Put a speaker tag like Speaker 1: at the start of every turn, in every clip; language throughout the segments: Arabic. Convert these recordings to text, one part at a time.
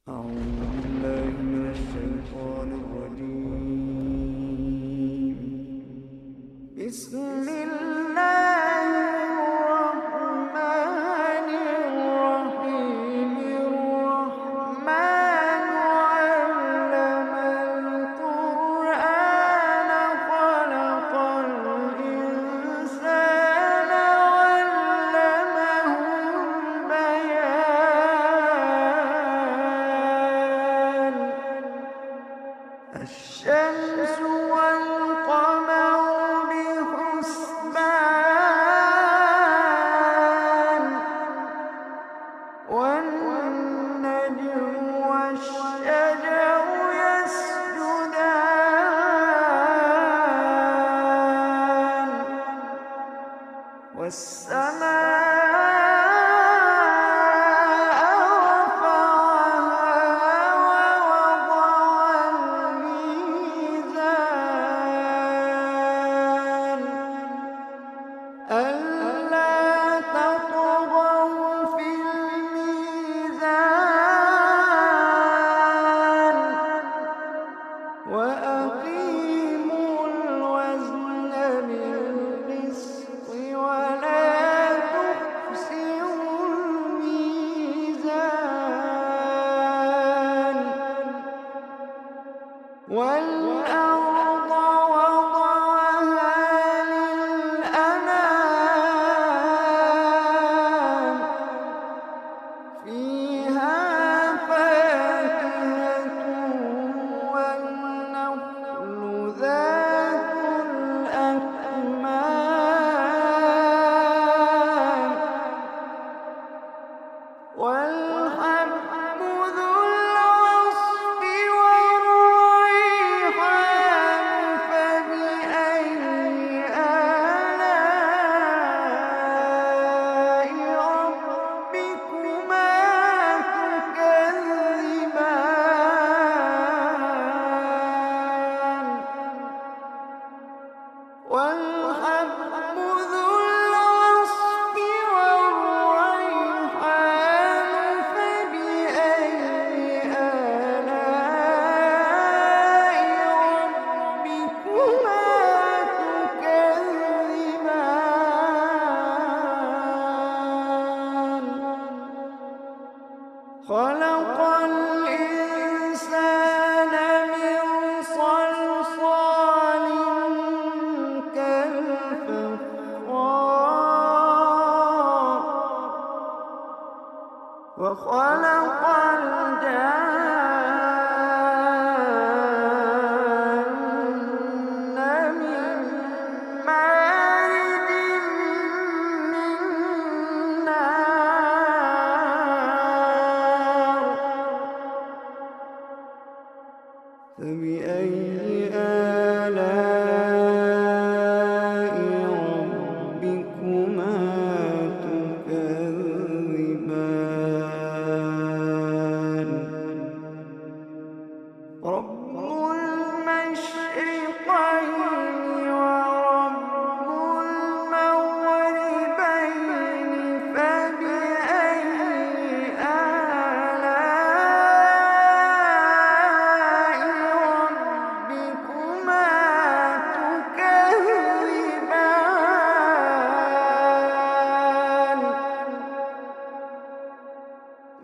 Speaker 1: أعوذ بالله من الشيطان الرجيم. بسم الله الرحمن الرحيم. الرحمن علم القرآن خلق الإنسان علمه البيان. الشمس والقمر بحسبان، والنجم والشجر يسجدان، والسماء رفعها ووضع الميزان ألا تطغوا في الميزان وأقيموا الوزن بالقسط ولا تخسروا الميزان. والأرض وضعها للأنام، فيها فاكهة والنخل ذات الأكمام، والحب ذو العصف والريحان. فبأي آلاء ربكما تكذبان. والحب ذو العصف والريحان. فبأي آلاء ربكما تكذبان. خلق الإنسان من صلصال كالفخار، وخلق الجان من مارج من نار. فبأي آلاء ربكما تكذبان. رب المشرقين ورب المغربين. فبأي آلاء ربكما تكذبان.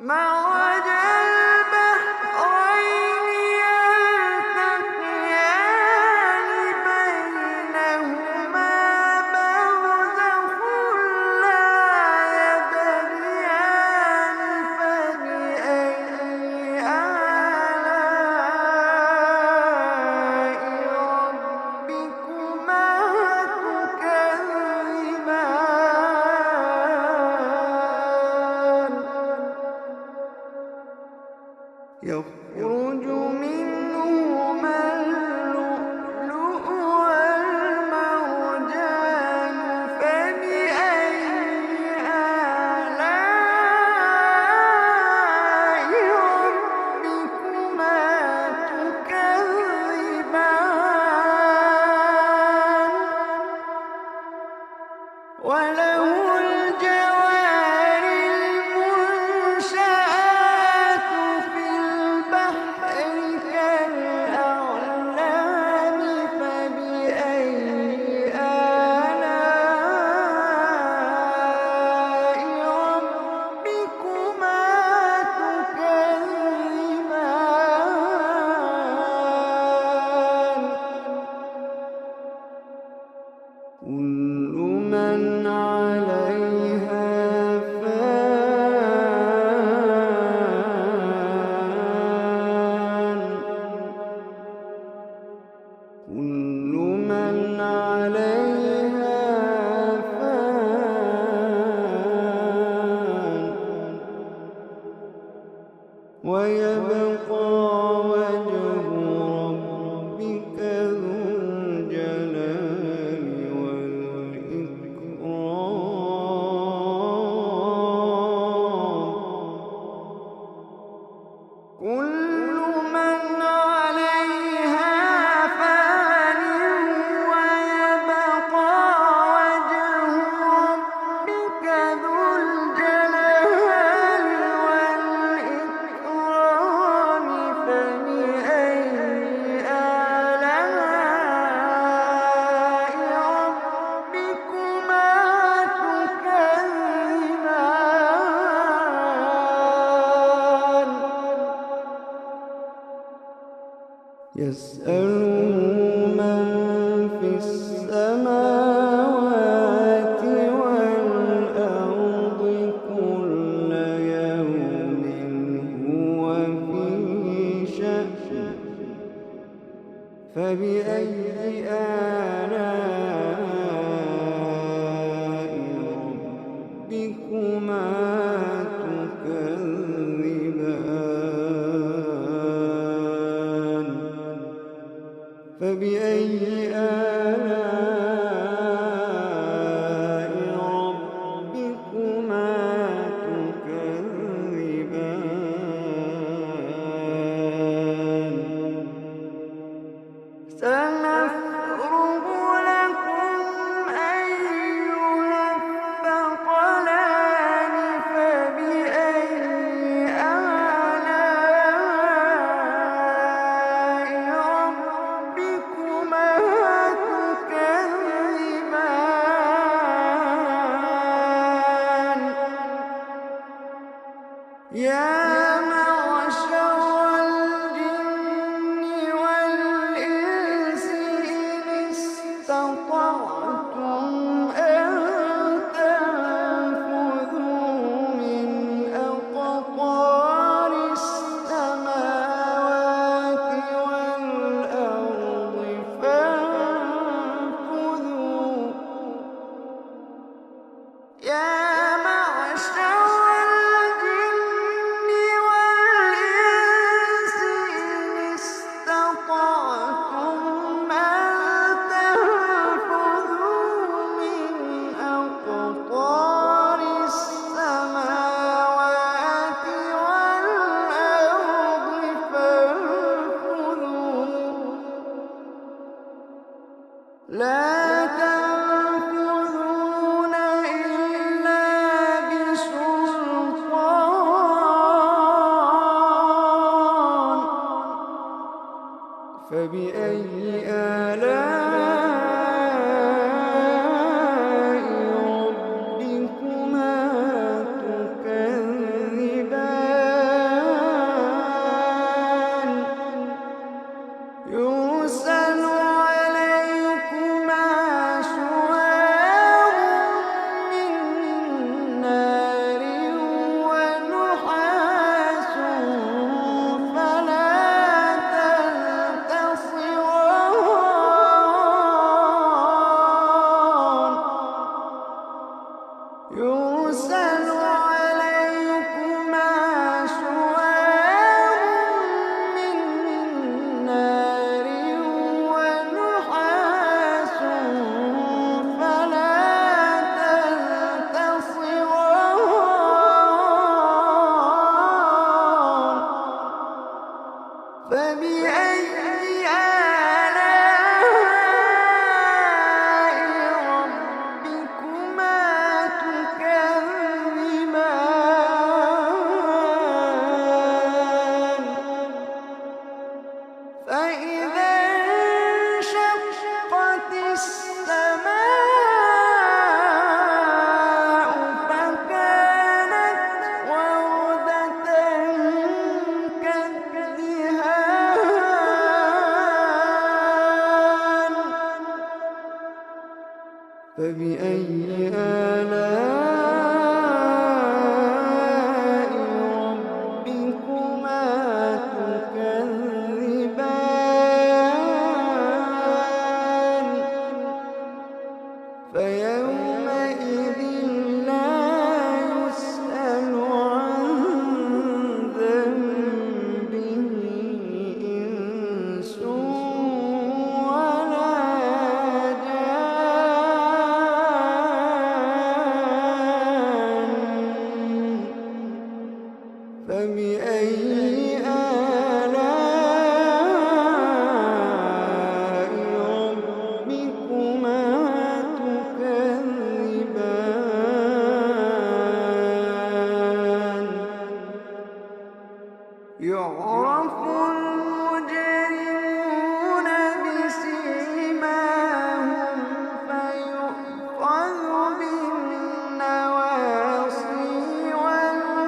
Speaker 1: مرج البحرين يلتقيان بينهما برزخ لا يبغيان. فبأي آلاء ربكما تكذبان. يخرج منهما اللؤلؤ والمرجان. فبأي آلاء ربكما تكذبان. وله الجوار المنشآت في ويبقى وجه ربك ذو الجلال والإكرام. كل من عليها فان ويبقى وجه ربك ذو الجلال والإكرام. فبأي آلاء ربكما تكذبان. يسأله من في السماوات والأرض كل يوم هو في شأن. فبأي آلاء ربكما تكذبان. فبأي آلاء ربكما تكذبان. سنفرغ لكم أيها الثقلان. فبأي آلاء ربكما تكذبان. يا معشر الجن والإنس إن استطعتم أن تنفذوا من أقطار السماوات والأرض فانفذوا. يا معشر الجن والإنس إن استطعتم أن تنفذوا من أقطار السماوات والأرض فانفذوا. لا تنفذون إلا بسلطان. فبأي آلاء ربكما تكذبان. يرسل عليكما شواظ من نار ونحاس فلا تنتصران. يرسل عليكما شواظ من نار ونحاس فلا تنتصران. فبأي آلاء ربكما تكذبان. فإذا انشقت السماء فكانت وردة كالدهان. فبأي آلاء ربكما تكذبان. فيومئذ لا يسأل عن ذنبه يعرف المجرمون بسيماهم فيؤخذ بالنواصي والأقدام.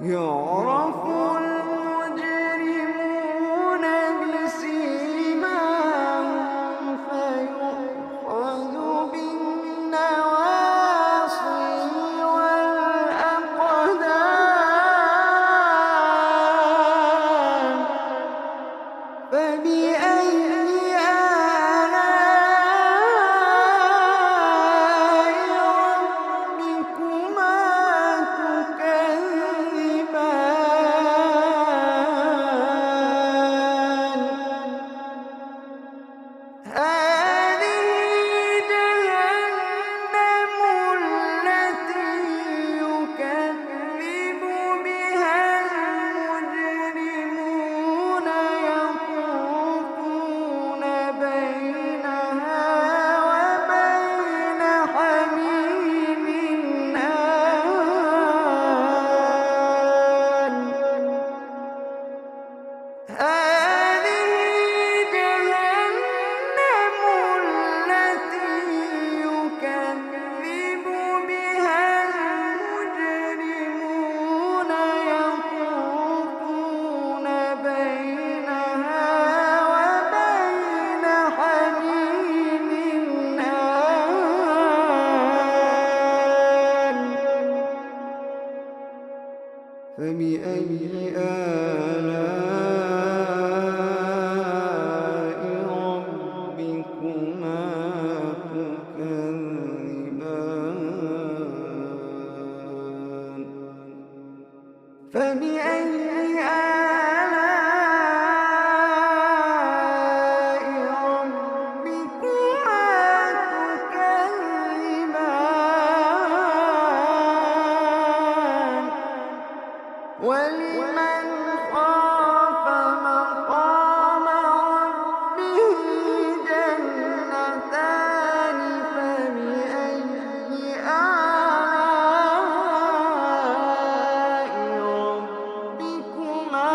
Speaker 1: يعرف المجرمون بسيماهم فيؤخذ بالنواصي والأقدام. فبأي آلاء ربكما تكذبان. هذه جهنم التي يكذب بها المجرمون يطوفون بينها وبين حميم آن. هذه جهنم التي يكذب بها المجرمون يطوفون بينها وبين حميم آن. فبأي آلاء ربكما تكذبان. فبأي آلاء ربكما تكذبان. ولمن خاف مقام ربه جنتان. فبأي آلاء ربكما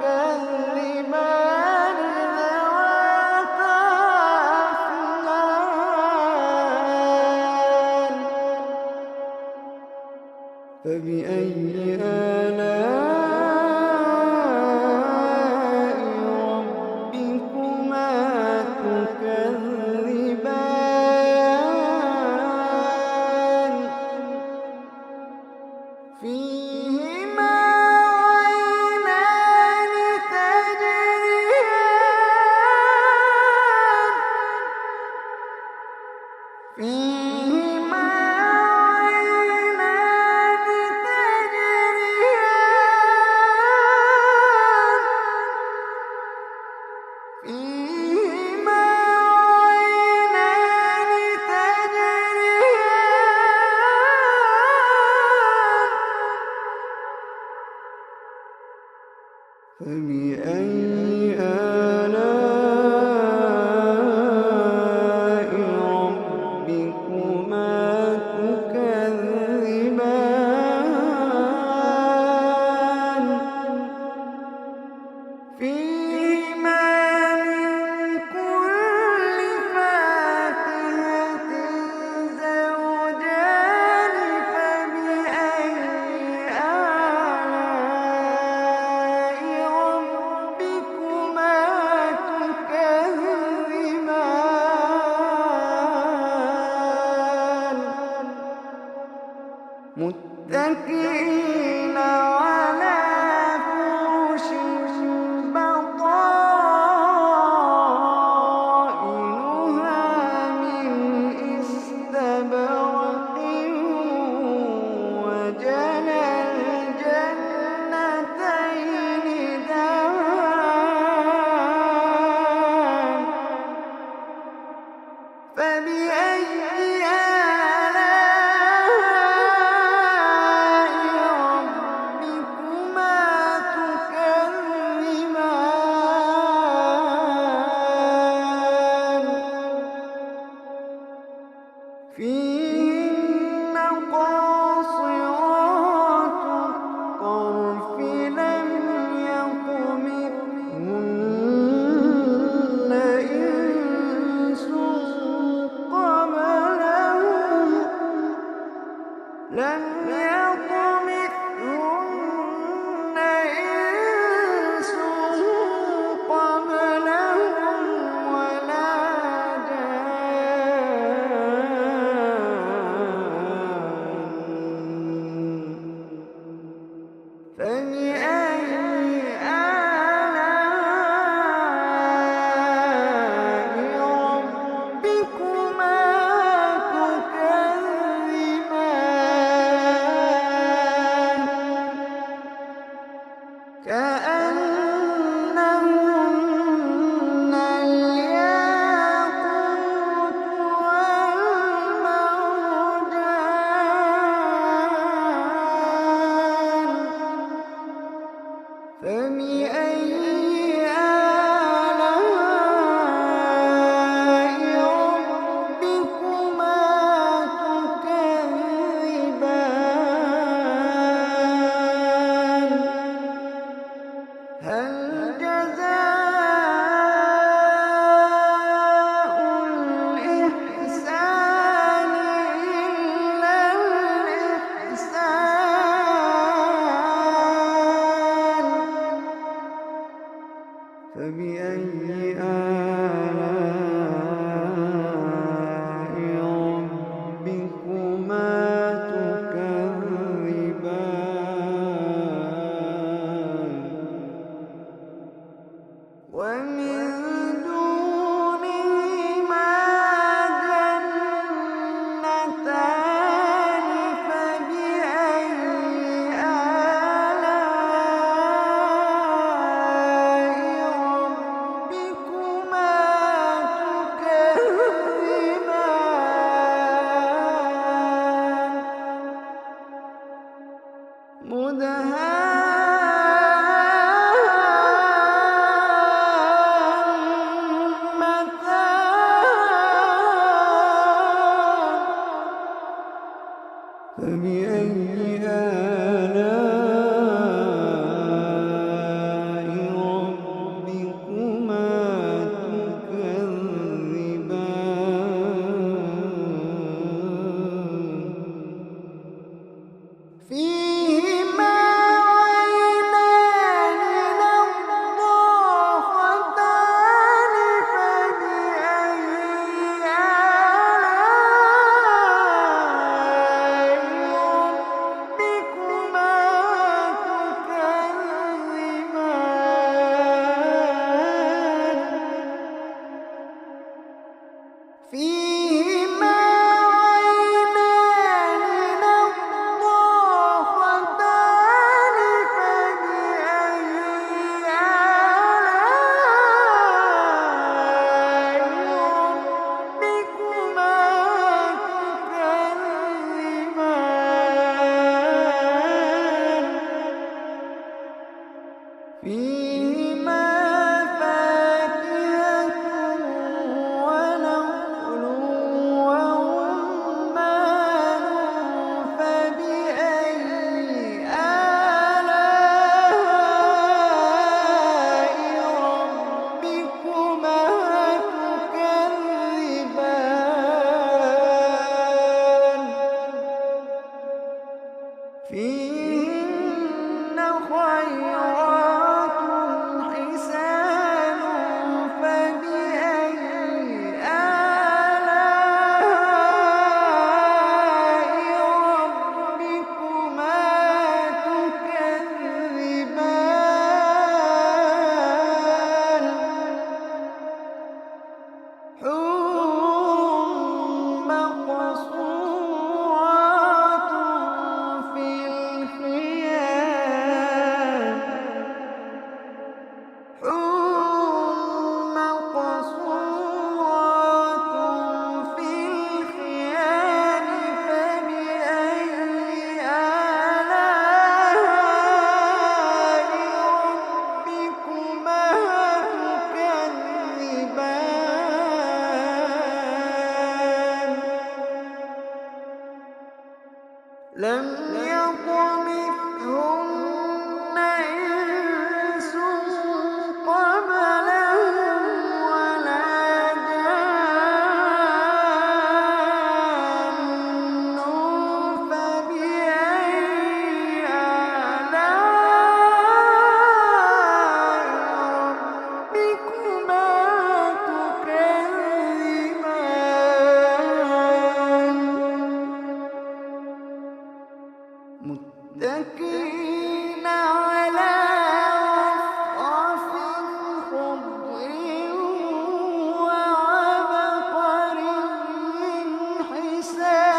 Speaker 1: تكذبان ذواتا أفنان. فبأي آلاء ربكما تكذبان. فيهما عينان تجريان. فيهما عينان تجريان. فيهما عينان تجريان. فبأي آلاء ربكما تكذبان. فيهما من كل فاكهة زوجان. فبأي آلاء ربكما تكذبان. متكئين على فرش بطائنها من استبرق. وجنى الجنتين دان. فبأي آلاء لم يطمثهن إنس قبلهم ولا جان فبأي آلاء ربكما تكذبان كأنهن الياقوت والمرجان فبأي آلاء ربكما تكذبان هل جزاء الإحسان إلا الإحسان فبأي آلاء ربكما تكذبان ومن دونهما جنتان فبأي آلاء ربكما تكذبان فبأي آلاء ربكما تكذبان فيهما عينان نضاختان فبأي آلاء ربكما تكذبان فيهما عينان نضاختان فبأي آلاء ربكما تكذبان فيهما فاكهة ونخل ورمان فبأي آلاء ربكما تكذبان فيهن خيرات حسان فبأي آلاء ربكما تكذبان حور مقصورات في الخيام حور مقصورات في الخيام فبأي آلاء ربكما تكذبان لم يطمثهن إنس قبلهم ولا جان فبأي متكئين على رفرف خضر وعبقري حسان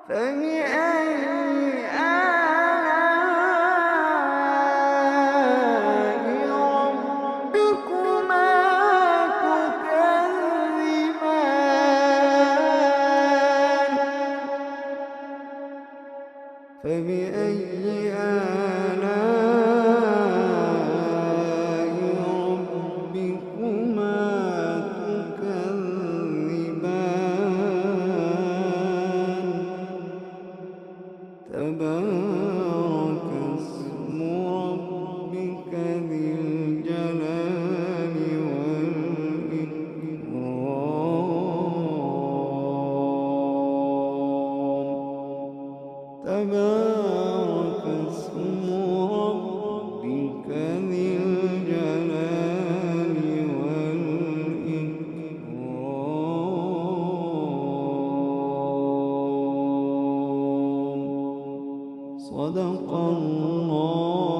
Speaker 1: فبأي آلاء ربكما تكذبان فبأي آلاء ربكما تكذبان تبارك اسم ربك ذي الجلال والإكرام تبارك اسم ربك ذي الجلال والإكرام صدق الله